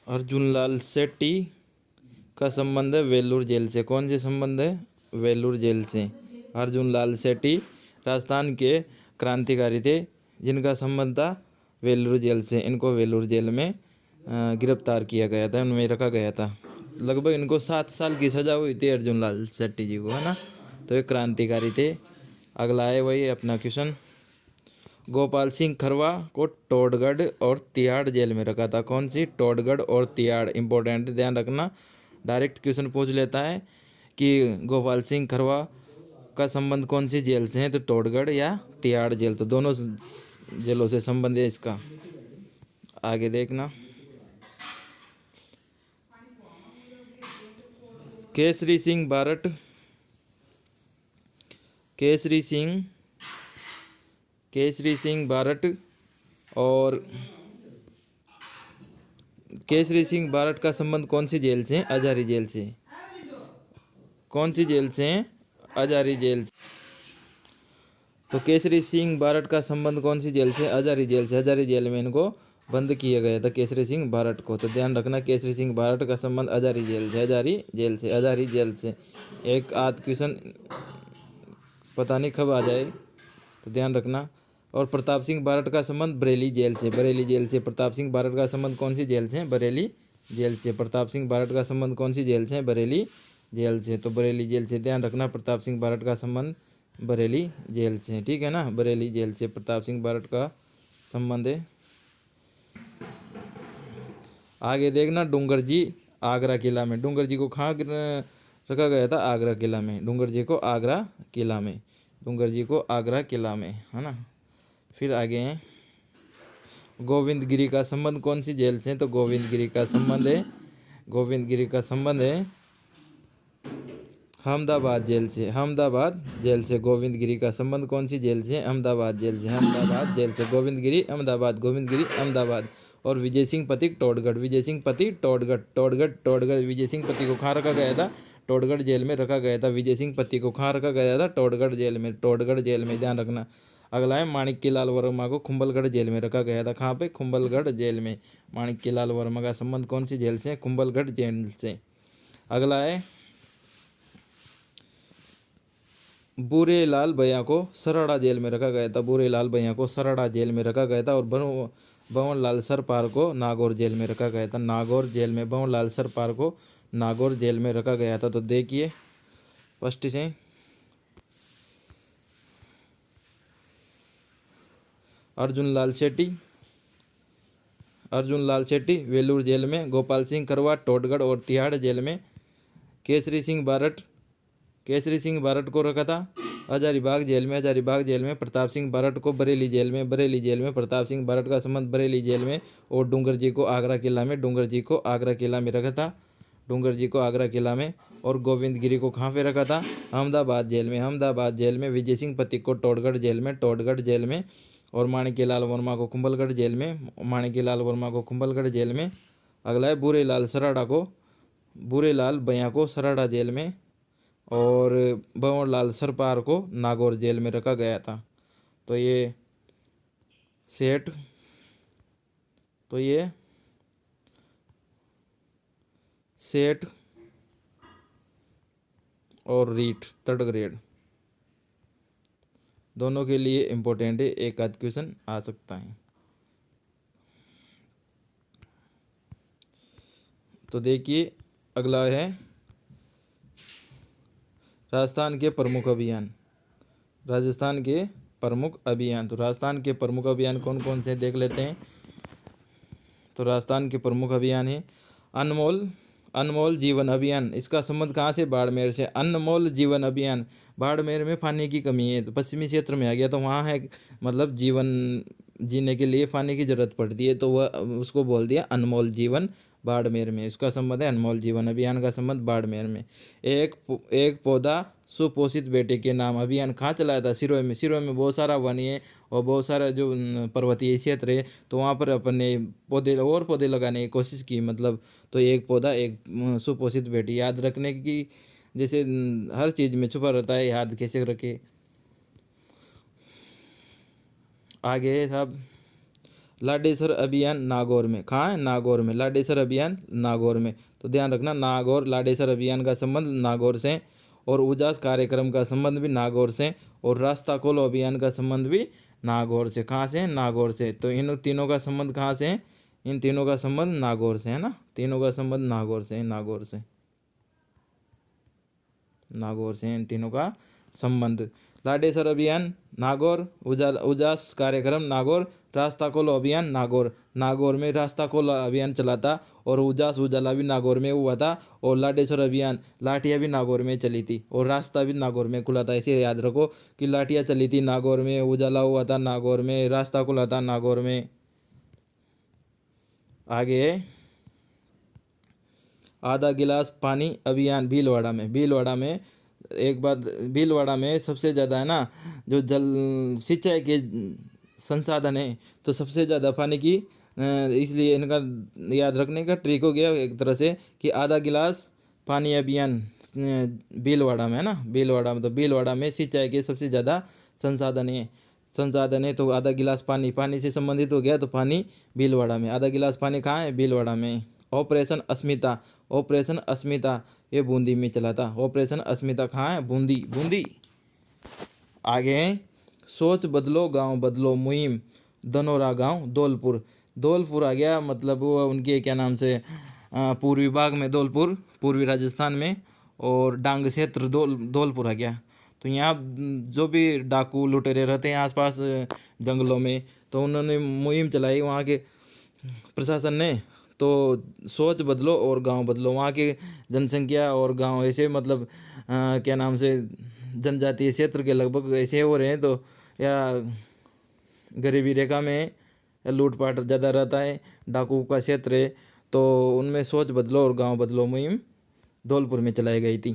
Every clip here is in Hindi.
अर्जुन लाल सेट्टी का संबंध है वेल्लूर जेल से। कौन से संबंध है? वेल्लूर जेल से। अर्जुन लाल सेट्टी राजस्थान के क्रांतिकारी थे जिनका संबंध था वेल्लूर जेल से। इनको वेल्लूर जेल में गिरफ्तार किया गया था, उनमें रखा गया था। लगभग इनको 7 साल की सज़ा हुई थी अर्जुन लाल सेट्टी जी को, है ना। तो ये क्रांतिकारी थे। अगला है वही अपना क्वेश्चन। गोपाल सिंह खरवा को टोडगढ़ और तिहाड़ जेल में रखा था। कौन सी? टोडगढ़ और तिहाड़। इंपॉर्टेंट, ध्यान रखना, डायरेक्ट क्वेश्चन पूछ लेता है कि गोपाल सिंह खरवा का संबंध कौन सी जेल से है, तो टोडगढ़ या तिहाड़ जेल। तो दोनों जेलों से संबंध है इसका। आगे देखना। केसरी सिंह बारट, केसरी सिंह बारट और केसरी सिंह बारट का संबंध कौन सी जेल से? हजारी जेल से। कौन सी जेल से? हजारी जेल से। तो केसरी सिंह बारट का संबंध कौन सी जेल से? हजारी जेल से। हजारी जेल में इनको बंद किया गया था केसरी सिंह बारट को। तो ध्यान रखना, केसरी सिंह बारट का संबंध हजारी जेल से। हजारी जेल से, हजारी जेल से। एक आध क्वेश्चन पता नहीं कब आ जाए, तो ध्यान रखना। और प्रताप सिंह बारट का संबंध बरेली जेल से। बरेली जेल से। प्रताप सिंह बारट का संबंध कौन सी जेल से? बरेली जेल से। प्रताप सिंह बारट का संबंध कौन सी जेल से? बरेली जेल से। तो बरेली जेल से। ध्यान रखना, प्रताप सिंह बारट का संबंध बरेली जेल से, ठीक है ना। बरेली जेल से प्रताप सिंह बारट का संबंध है। आगे देखना, डूंगर जी आगरा किला में। डूंगर जी को कहाँ रखा गया था? आगरा किला में। डूंगर जी को आगरा किला में। डूंगर जी को आगरा किला में, है ना। फिर आगे हैं, गोविंद गिरी का संबंध कौन सी जेल से? तो गोविंद गिरी का संबंध है, गोविंद गिरी का संबंध है अहमदाबाद जेल से। अहमदाबाद जेल से गोविंद गिरी का संबंध कौन सी जेल से? अहमदाबाद जेल से। अहमदाबाद जेल से गोविंद गिरी अहमदाबाद, गोविंद गिरी अहमदाबाद। और विजय सिंह पथिक टोडगढ़। विजय सिंह पति टोडगढ़, टोडगढ़ टोडगढ़। विजय सिंह पति को कहाँ रखा गया था? टोडगढ़ जेल में रखा गया था। विजय सिंह पति को कहाँ रखा गया था? टोडगढ़ जेल में। टोडगढ़ जेल में, ध्यान रखना। अगला है, माणिक्य लाल वर्मा को कुंभलगढ़ जेल में रखा गया था। कहाँ पे? कुंभलगढ़ जेल में। माणिक्य लाल वर्मा का संबंध कौन सी जेल से? कुंभलगढ़ जेल से। अगला है, बूरे लाल भैया को सराड़ा जेल में रखा गया था। बूरे लाल भैया को सराड़ा जेल में रखा गया था। और भंवर लाल सरपार को नागौर जेल में रखा गया था। नागौर जेल में भंवर लाल सरपार को नागौर जेल में रखा गया था। तो देखिए फर्स्ट से अर्जुन लाल सेट्टी, अर्जुन लाल सेट्टी वेलूर जेल में। गोपाल सिंह खरवा टोडगढ़ और तिहाड़ जेल में। केसरी सिंह बारट, केसरी सिंह बारट को रखा था हजारीबाग जेल में। हजारीबाग जेल में। प्रताप सिंह बारट को बरेली जेल में। बरेली जेल में। प्रताप सिंह बारट का संबंध बरेली जेल में। और डूंगर जी को आगरा किला में। डूंगर जी को आगरा किला में रखा था। डूंगर जी को आगरा किला में। और गोविंद गिरी को कहाँ पे रखा था? अहमदाबाद जेल में। अहमदाबाद जेल में। विजय सिंह पथिक को टोडगढ़ जेल में। टोडगढ़ जेल में। और माणिक्य लाल वर्मा को कुंभलगढ़ जेल में। माणिक्य लाल वर्मा को कुंभलगढ़ जेल में। अगला है, बूरे लाल सराड़ा को, बूरे लाल भैया को सराड़ा जेल में। और भंवर लाल सरपार को नागौर जेल में रखा गया था। तो ये सेठ, तो ये सेठ और रीट थर्ड ग्रेड दोनों के लिए इम्पोर्टेंट है। एक आध क्वेश्चन आ सकता है। तो देखिए अगला है, राजस्थान के प्रमुख अभियान। राजस्थान के प्रमुख अभियान। तो राजस्थान के प्रमुख अभियान कौन कौन से देख लेते हैं। तो राजस्थान के प्रमुख अभियान है अनमोल, अनमोल जीवन अभियान। इसका संबंध कहाँ से? बाड़मेर से। अनमोल जीवन अभियान, बाड़मेर में पानी की कमी है, तो पश्चिमी क्षेत्र में आ गया, तो वहाँ है मतलब जीवन जीने के लिए पानी की जरूरत पड़ती है, तो वह उसको बोल दिया अनमोल जीवन बाड़मेर में। इसका संबंध है अनमोल जीवन अभियान का संबंध बाड़मेर में। एक पौधा सुपोषित बेटे के नाम अभियान कहाँ चलाया था? सिरोही में। सिरोही में बहुत सारा वन है और बहुत सारा जो पर्वतीय क्षेत्र है, तो वहाँ पर अपन ने पौधे और पौधे लगाने की कोशिश की, मतलब। तो एक पौधा एक सुपोषित बेटी, याद रखने की, जैसे हर चीज़ में छुपा रहता है, याद कैसे रखे। आगे है साहब, लाडेसर अभियान नागौर में, कहाँ है? नागौर में। लाडेसर अभियान नागौर में, तो ध्यान रखना नागौर, लाडेसर अभियान का संबंध नागौर से, और उजास कार्यक्रम का संबंध भी नागौर से, और रास्ता खोलो अभियान का संबंध भी नागौर से। कहाँ से? नागौर से। तो इन तीनों का संबंध कहाँ से है? इन तीनों का संबंध नागौर से है ना, तीनों का संबंध नागौर से है, नागौर से, नागौर से इन तीनों का संबंध। लाडेसर अभियान नागौर, उजास कार्यक्रम नागौर, रास्ता खोलो अभियान नागौर। नागौर में रास्ता खोलो अभियान चला था, और उजास उजाला भी नागौर में हुआ था, और लाडेश्वर अभियान लाठियाँ भी नागौर में चली थी, और रास्ता भी नागौर में खुला था। इसे याद रखो कि लाठियाँ चली थी नागौर में, उजाला हुआ था नागौर में, रास्ता खुला था नागौर में। आगे आधा गिलास पानी अभियान भीलवाड़ा में। भीलवाड़ा में एक बात, भीलवाड़ा में सबसे ज़्यादा है ना जो जल सिंचाई के संसाधन है, तो सबसे ज़्यादा पानी की इसलिए इनका याद रखने का ट्रिक हो गया एक तरह से कि आधा गिलास पानी अभियान भीलवाड़ा में है ना, भीलवाड़ा में। तो भीलवाड़ा में सिंचाई के सबसे ज़्यादा संसाधन है, तो आधा गिलास पानी, पानी से संबंधित हो गया, तो पानी भीलवाड़ा में। आधा गिलास पानी कहाँ है? भीलवाड़ा में। ऑपरेशन अस्मिता, ऑपरेशन अस्मिता ये बूंदी में चला था। ऑपरेशन अस्मिता कहाँ है? बूंदी, बूंदी। आगे है सोच बदलो गांव बदलो मुहिम, धनोरा गांव धौलपुर। धौलपुर आ गया, मतलब वो उनके क्या नाम से पूर्वी भाग में धौलपुर, पूर्वी राजस्थान में, और डांग क्षेत्र धौलपुर आ गया। तो यहाँ जो भी डाकू लुटेरे रहते हैं आसपास जंगलों में, तो उन्होंने मुहिम चलाई वहाँ के प्रशासन ने। तो सोच बदलो और गांव बदलो, वहाँ की जनसंख्या और गांव ऐसे मतलब क्या नाम से जनजातीय क्षेत्र के लगभग ऐसे हो रहे हैं, तो या गरीबी रेखा में या लूटपाट ज़्यादा रहता है, डाकू का क्षेत्र है, तो उनमें सोच बदलो और गांव बदलो मुहिम धौलपुर में चलाई गई थी।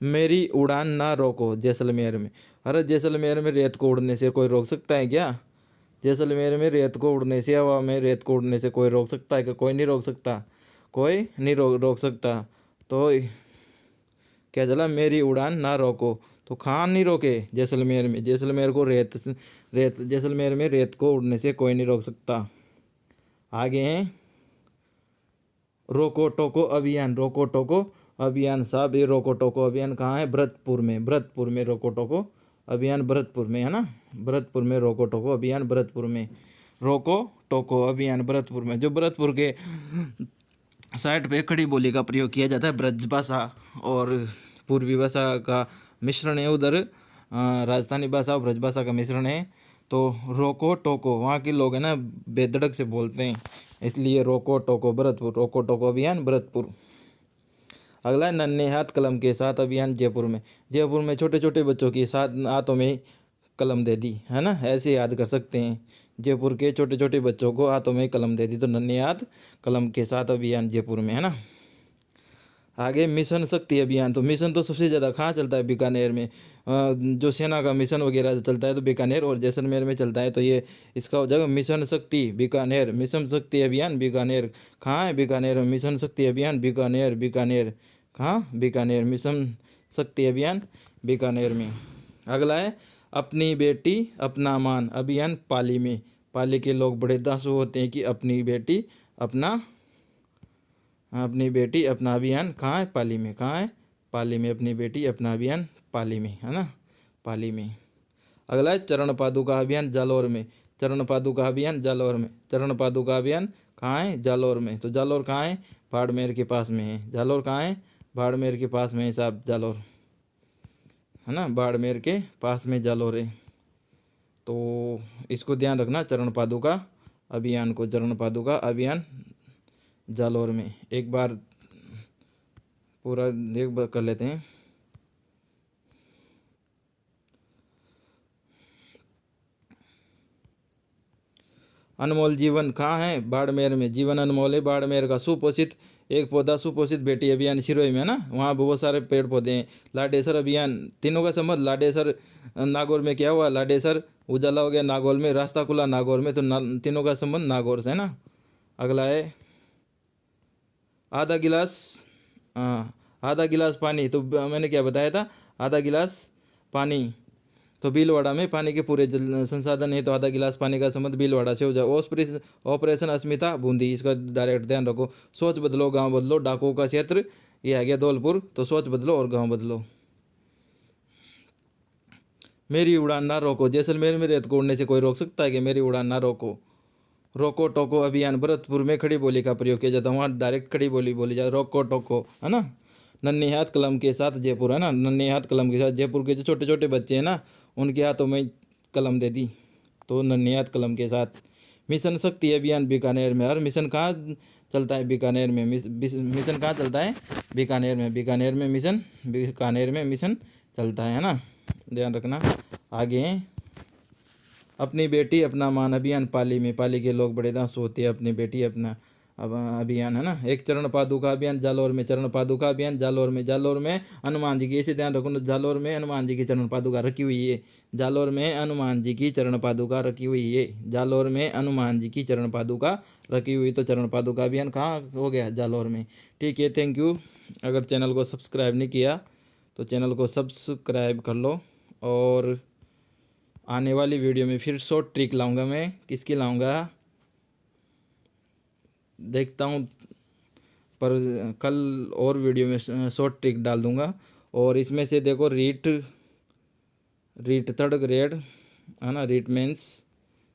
मेरी उड़ान ना रोको जैसलमेर में। अरे जैसलमेर में रेत को उड़ने से कोई रोक सकता है क्या? जैसलमेर में रेत को उड़ने से, हवा में रेत को उड़ने से कोई रोक सकता है क्या? कोई नहीं रोक सकता, कोई नहीं रोक सकता। तो क्या चला? मेरी उड़ान ना रोको, तो खान नहीं रोके जैसलमेर में। जैसलमेर को रेत जैसलमेर में रेत को उड़ने से कोई नहीं रोक सकता। आगे हैं रोको टोको अभियान। रोको टोको अभियान साहब, ये रोको टोको अभियान कहाँ है? भरतपुर में। भरतपुर में रोको टोको अभियान, भरतपुर में है ना, भरतपुर में रोको टोको अभियान, भरतपुर में रोको टोको अभियान, भरतपुर में। जो भरतपुर के साइड पे खड़ी बोली का प्रयोग किया जाता है, ब्रज भाषा और पूर्वी भाषा का मिश्रण है उधर, राजस्थानी भाषा और ब्रज भाषा का मिश्रण है। तो रोको टोको वहाँ के लोग हैं ना बेधड़क से बोलते हैं, इसलिए रोको टोको भरतपुर, रोको टोको अभियान भरतपुर। अगला है नन्हे हाथ कलम के साथ अभियान जयपुर में। जयपुर में छोटे छोटे बच्चों के साथ हाथों में कलम दे दी है ना, ऐसे याद कर सकते हैं। जयपुर के छोटे छोटे बच्चों को हाथों में कलम दे दी, तो नन्हे हाथ कलम के साथ अभियान जयपुर में है ना। आगे मिशन शक्ति अभियान। तो मिशन तो सबसे ज़्यादा कहाँ चलता है? बीकानेर में। जो सेना का मिशन वगैरह चलता है तो बीकानेर और जैसलमेर में चलता है, तो ये इसका हो जाएगा मिशन शक्ति बीकानेर। मिशन शक्ति अभियान बीकानेर कहाँ है? बीकानेर। मिशन शक्ति अभियान बीकानेर, बीकानेर कहाँ? बीकानेर। मिशन शक्ति अभियान बीकानेर में। अगला है अपनी बेटी अपना मान अभियान पाली में। पाली के लोग बड़े दासू होते हैं कि अपनी बेटी अपना अभियान कहाँ है? पाली में। कहाँ है? पाली में। अपनी बेटी अपना अभियान पाली में है ना, पाली में। अगला है चरण पादुका अभियान जालौर में। चरण पादुका अभियान जालौर में। चरण पादुका अभियान कहाँ है? जालौर में। तो जालौर कहाँ है? बाड़मेर के पास में है। जालौर कहाँ है? बाड़मेर के पास में है साहब, जालौर है ना, बाड़मेर के पास में जालौर है। तो इसको ध्यान रखना, चरण पादुका अभियान को, चरण पादुका अभियान जालौर में। एक बार पूरा एक बार कर लेते हैं। अनमोल जीवन कहाँ है? बाड़मेर में। जीवन अनमोल है बाड़मेर का। सुपोषित एक पौधा सुपोषित बेटी अभियान सिरोही में है ना, वहाँ बहुत सारे पेड़ पौधे हैं। लाडेसर अभियान, तीनों का संबंध लाडेसर नागौर में क्या हुआ? लाडेसर उजाला हो गया नागौर में, रास्ता खुला नागौर में, तो तीनों का संबंध नागौर से है ना। अगला है आधा गिलास, आधा गिलास पानी। तो मैंने क्या बताया था? आधा गिलास पानी तो भीलवाड़ा में पानी के पूरे जल संसाधन है, तो आधा गिलास पानी का संबंध भीलवाड़ा से हो जाए। ऑपरेशन अस्मिता बूंदी, इसका डायरेक्ट ध्यान रखो। सोच बदलो गांव बदलो, डाकुओं का क्षेत्र ये आ गया धौलपुर, तो सोच बदलो और गांव बदलो। मेरी उड़ान ना रोको, जैसलमेर में रेत को उड़ने से कोई रोक सकता है कि मेरी उड़ान ना रोको। रोको टोको अभियान भरतपुर में खड़ी बोली का प्रयोग किया जाता है, वहाँ डायरेक्ट खड़ी बोली बोली जाती है, रोको टोको, है ना। नन्हे हाथ कलम के साथ जयपुर, है ना, नन्हे हाथ कलम के साथ जयपुर के जो छोटे छोटे बच्चे हैं ना, उनके हाथों में कलम दे दी, तो नन्हे हाथ कलम के साथ। मिशन शक्ति अभियान बीकानेर में, और मिशन कहाँ चलता है? बीकानेर में। मिशन कहाँ चलता है? बीकानेर में। बीकानेर में मिशन चलता है ना, ध्यान रखना। आगे अपनी बेटी अपना मान अभियान पाली में, पाली के लोग बड़े दांत होते हैं, अपनी बेटी अपना अभियान, है ना। एक चरण पादुका अभियान जालौर में, चरण पादुका अभियान जालौर में हनुमान जी की, इसे ध्यान रखो, जालौर में हनुमान जी की चरण पादुका रखी हुई है। जालौर में हनुमान जी की चरण पादुका रखी हुई है। जालौर में हनुमान जी की चरण पादुका रखी हुई, तो चरण पादुका अभियान कहाँ हो गया? जालौर में। ठीक है, थैंक यू। अगर चैनल को सब्सक्राइब नहीं किया तो चैनल को सब्सक्राइब कर लो, और आने वाली वीडियो में फिर शॉर्ट ट्रिक लाऊंगा। मैं किसकी लाऊंगा देखता हूँ, पर कल और वीडियो में शॉर्ट ट्रिक डाल दूंगा। और इसमें से देखो, रीट थर्ड ग्रेड, है ना, रीट मेंस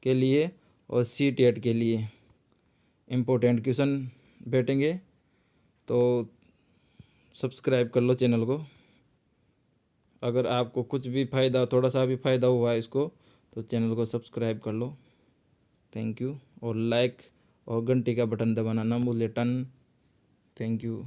के लिए और सी टेट के लिए इम्पोर्टेंट क्वेश्चन बैठेंगे, तो सब्सक्राइब कर लो चैनल को। अगर आपको कुछ भी फ़ायदा, थोड़ा सा भी फ़ायदा हुआ है इसको, तो चैनल को सब्सक्राइब कर लो। Thank you. और लाइक और घंटी का बटन दबाना ना भूले, टन। Thank you.